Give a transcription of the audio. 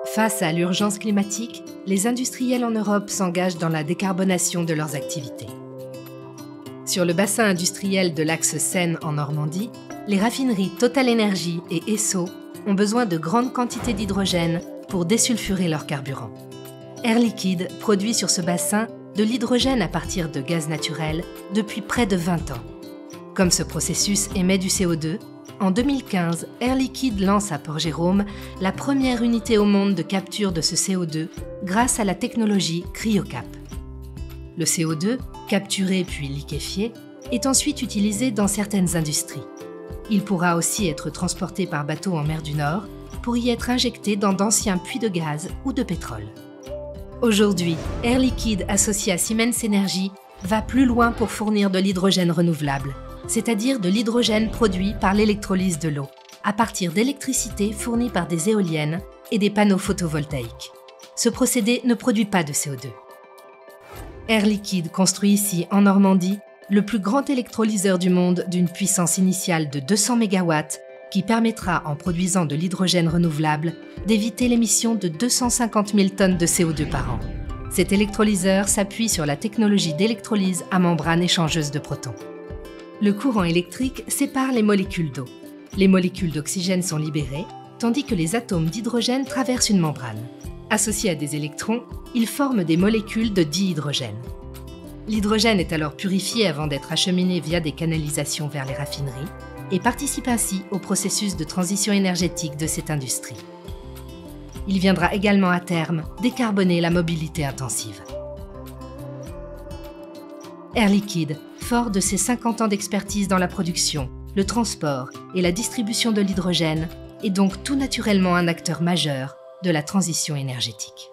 Face à l'urgence climatique, les industriels en Europe s'engagent dans la décarbonation de leurs activités. Sur le bassin industriel de l'axe Seine en Normandie, les raffineries TotalEnergies et Esso ont besoin de grandes quantités d'hydrogène pour désulfurer leur carburant. Air Liquide produit sur ce bassin de l'hydrogène à partir de gaz naturel depuis près de 20 ans. Comme ce processus émet du CO2, en 2015, Air Liquide lance à Port-Jérôme la première unité au monde de capture de ce CO2 grâce à la technologie CryoCap. Le CO2, capturé puis liquéfié, est ensuite utilisé dans certaines industries. Il pourra aussi être transporté par bateau en mer du Nord pour y être injecté dans d'anciens puits de gaz ou de pétrole. Aujourd'hui, Air Liquide associé à Siemens Energy va plus loin pour fournir de l'hydrogène renouvelable, c'est-à-dire de l'hydrogène produit par l'électrolyse de l'eau, à partir d'électricité fournie par des éoliennes et des panneaux photovoltaïques. Ce procédé ne produit pas de CO2. Air Liquide construit ici, en Normandie, le plus grand électrolyseur du monde d'une puissance initiale de 200 MW qui permettra, en produisant de l'hydrogène renouvelable, d'éviter l'émission de 250 000 tonnes de CO2 par an. Cet électrolyseur s'appuie sur la technologie d'électrolyse à membrane échangeuse de protons. Le courant électrique sépare les molécules d'eau. Les molécules d'oxygène sont libérées, tandis que les atomes d'hydrogène traversent une membrane. Associés à des électrons, ils forment des molécules de dihydrogène. L'hydrogène est alors purifié avant d'être acheminé via des canalisations vers les raffineries et participe ainsi au processus de transition énergétique de cette industrie. Il viendra également à terme décarboner la mobilité intensive. Air Liquide, fort de ses 50 ans d'expertise dans la production, le transport et la distribution de l'hydrogène, est donc tout naturellement un acteur majeur de la transition énergétique.